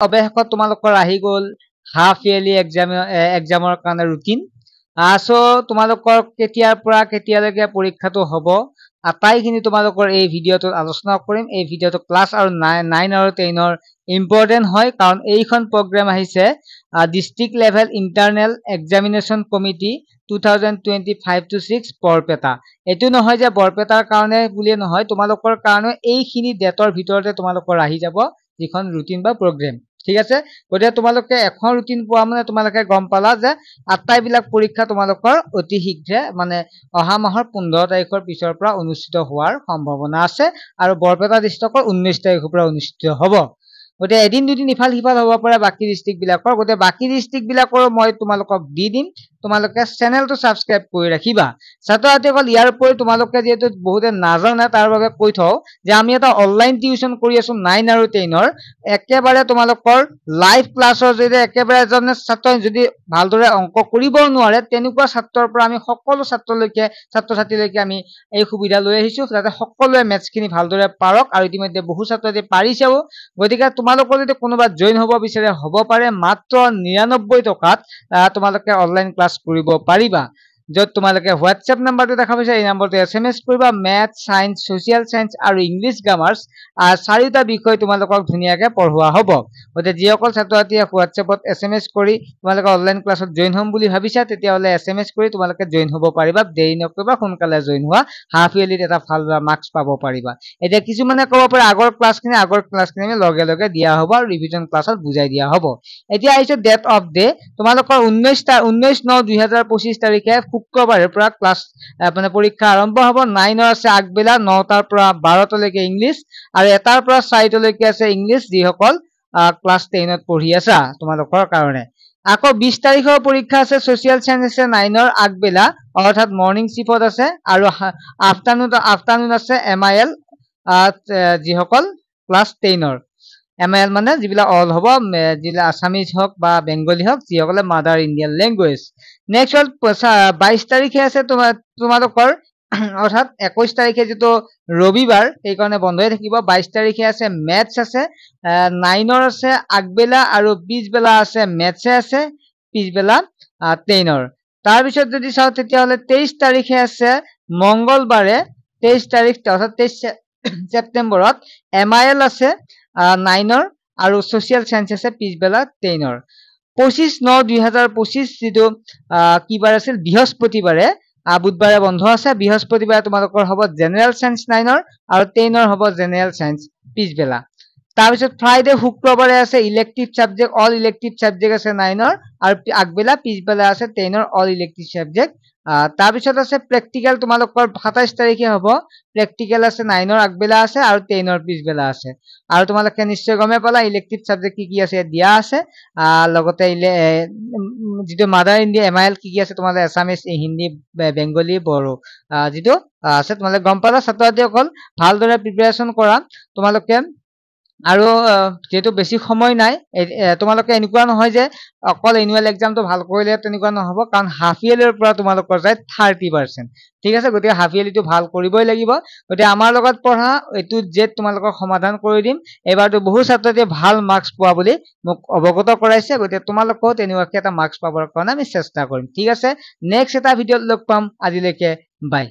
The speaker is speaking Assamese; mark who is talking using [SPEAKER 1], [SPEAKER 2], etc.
[SPEAKER 1] অৱশেষত তোমালোকৰ আহি গ'ল হাফ ইয়াৰলি এক্সামৰ কাৰণে ৰুটিন। সো তোমালোকৰ কেতিয়াৰ পৰা কেতিয়ালৈকে পৰীক্ষাটো হ'ব আটাইখিনি তোমালোকৰ এই ভিডিঅ'টোত আলোচনা কৰিম। এই ভিডিঅ'টো ক্লাছ আৰু 9 আৰু 10ৰ ইম্পৰ্টেণ্ট হয়, কাৰণ এইখন প্ৰগ্ৰেম আহিছে district level internal examination committee 2025-6 Barpeta. এইটো নহয় যে বৰপেটাৰ কাৰণে বুলিয়ে নহয়, তোমালোকৰ কাৰণে এইখিনি ডেটৰ ভিতৰতে তোমালোকৰ আহি যাব যিখন ৰুটিন বা প্ৰগ্ৰেম। ঠিক আছে, গতিকে তোমালোকে এখন ৰুটিন পোৱা মানে তোমালোকে গম পালা যে আটাইবিলাক পৰীক্ষা তোমালোকৰ অতি শীঘ্ৰে মানে অহা মাহৰ 15 তাৰিখৰ পিছৰ পৰা অনুষ্ঠিত হোৱাৰ সম্ভাৱনা আছে, আৰু বৰপেটা ডিষ্ট্ৰিক্টৰ 19 তাৰিখৰ পৰা অনুষ্ঠিত হ'ব। গতিকে এদিন দুদিন ইফাল সিফাল হ'ব পাৰে বাকী ডিষ্ট্ৰিক্ট বিলাকৰ। গতিকে বাকী ডিষ্ট্ৰিক্ট বিলাকৰো মই তোমালোকক দি দিম, তোমালোকে চেনেলটো ছাবস্ক্ৰাইব কৰি ৰাখিবা। ছাত্ৰ ছাত্ৰীসকল, ইয়াৰ উপৰি তোমালোকে যিহেতু বহুতে নাজানে তাৰ বাবে কৈ থওঁ যে আমি এটা অনলাইন টিউচন কৰি আছো 9 আৰু 10ৰ। একেবাৰে তোমালোকৰ লাইভ ক্লাছৰ জৰিয়তে একেবাৰে এজনে ছাত্ৰই যদি ভালদৰে অংক কৰিব নোৱাৰে তেনেকুৱা ছাত্ৰৰ পৰা আমি সকলো ছাত্ৰ ছাত্ৰীলৈকে আমি এই সুবিধা লৈ আহিছো, যাতে সকলোৱে মেথছখিনি ভালদৰে পাৰক, আৰু ইতিমধ্যে বহু ছাত্ৰই পাৰিছেও। গতিকে তোমালোকৰ যদি কোনোবা জইন হ'ব বিচাৰে হ'ব পাৰে, মাত্ৰ 99 টকাত তোমালোকে অনলাইন ক্লাছ কৰিব পাৰিবা। য'ত তোমালোকে হোৱাটছএপ নাম্বাৰটো দেখা পাইছা, এই নাম্বাৰটো SMS কৰিবা। মেথ, সায়েন্স, ছ'চিয়েল সায়েন্স আৰু ইংলিছ গ্ৰামাৰ্ছ চাৰিটা বিষয় তোমালোকক ধুনীয়াকৈ পঢ়োৱা হ'ব। গতিকে যিসকল ছাত্ৰ ছাত্ৰীয়ে হোৱাটছএপত SMS কৰি তোমালোকে অনলাইন ক্লাছত জইন হ'ম বুলি ভাবিছা, তেতিয়াহ'লে SMS কৰি তোমালোকে জইন হ'ব পাৰিবা। দেৰি নকৰিবা, সোনকালে জইন হোৱা, হাফ ইয়াৰলিত এটা ভাল মাৰ্কছ পাব পাৰিবা। এতিয়া কিছুমানে ক'ব পাৰে আগৰ ক্লাছখিনি আমি লগে লগে দিয়া হ'ব আৰু ৰিভিজন ক্লাছত বুজাই দিয়া হ'ব। এতিয়া আহিছে ডেট অফ ডে। তোমালোকৰ 19/9/2025 তাৰিখে শুক্ৰবাৰৰ পৰা ক্লাছ মানে পৰীক্ষা আৰম্ভ হ'ব। 9ৰ আছে আগবেলা 9টাৰ পৰা 12টালৈকে ইংলিছ, আৰু 1টাৰ পৰা 4টালৈকে আছে ইংলিছ, যিসকল ক্লাছ 10ত পঢ়ি আছা তোমালোকৰ কাৰণে। আকৌ 20 তাৰিখৰ পৰীক্ষা আছে ছ'চিয়েল সায়েন্স আছে 9ৰ আগবেলা, অৰ্থাৎ মৰ্ণিং শিফট আছে, আৰু আফটাৰনুন আছে MIL, যিসকল ক্লাছ 10ৰ। MIL মানে যিবিলাক অল হ'ব, যিবিলাক আছামিজ হওক বা বেংগলী হওক, যিসকলে মাদাৰ ইণ্ডিয়ান লেংগুৱেজ। নেক্সট হ'ল 22 তাৰিখে আছে তোমালোকৰ অৰ্থাৎ 21 তাৰিখে যিটো ৰবিবাৰ, সেইকাৰণে বন্ধই থাকিব। 22 তাৰিখে আছে মেথছ আছে, 9ৰ আছে আগবেলা, আৰু পিছবেলা আছে মেথছে আছে, পিছবেলা 10ৰ। তাৰপিছত যদি চাওঁ তেতিয়াহ'লে 23 তাৰিখে আছে মংগলবাৰে, 23 তাৰিখ অৰ্থাৎ 23 ছেপ্টেম্বৰত MIL আছে 9ৰ, আৰু ছ'চিয়েল সায়েন্স আছে পিছবেলা 10ৰ। 25/9/2025 যিটো কি বাৰ আছিল, বৃহস্পতিবাৰে, বুধবাৰে বন্ধ আছে। বৃহস্পতিবাৰে তোমালোকৰ হ'ব জেনেৰেল সায়েন্স 9ৰ, আৰু 10ৰ হ'ব জেনেৰেল সায়েন্স পিছবেলা। তাৰপিছত ফ্ৰাইডে শুক্ৰবাৰে আছে elective subject, all elective subject আছে 9ৰ, আৰু আগবেলা পিছবেলা আছে 10ৰ অল ইলেক্টিভ ছাবজেক্ট। তাৰপিছত আছে প্ৰেক্টিকেল, তোমালোকৰ 27 তাৰিখে হ'ব। প্ৰেক্টিকেল আছে 9ৰ আগবেলা আছে, আৰু 10ৰ পিছবেলা আছে। আৰু তোমালোকে নিশ্চয় গমেই পালা ইলেক্টিভ ছাবজেক্ট কি কি আছে দিয়া আছে, লগতে যিটো মাদাৰ ইণ্ডিয়া MIL কি কি আছে, তোমালোকে এছামিজ, হিন্দী, বেংগলী, বড়ো যিটো আছে তোমালোকে গম পালা। ছাত্ৰ ছাত্ৰীসকল ভালদৰে প্ৰিপেৰেশ্যন কৰা তোমালোকে, আৰু যিহেতু বেছি সময় নাই, তোমালোকে এনেকুৱা নহয় যে অকল এনুৱেল এক্সামটো ভাল কৰিলে তেনেকুৱা নহ'ব, কাৰণ হাফ ইয়াৰলিৰ পৰা তোমালোকৰ যায় 30%। ঠিক আছে, গতিকে হাফ ইয়াৰলিটো ভাল কৰিবই লাগিব। গতিকে আমাৰ লগত পঢ়া এইটো জেদ তোমালোকক সমাধান কৰি দিম। এইবাৰতো বহু ছাত্ৰ ছাত্ৰীয়ে ভাল মাৰ্কছ পোৱা বুলি মোক অৱগত কৰাইছে, গতিকে তোমালোকেও তেনেকুৱাকৈ এটা মাৰ্কছ পাবৰ কাৰণে আমি চেষ্টা কৰিম। ঠিক আছে, নেক্সট এটা ভিডিঅ'ত লগ পাম। আজিলৈকে বাই।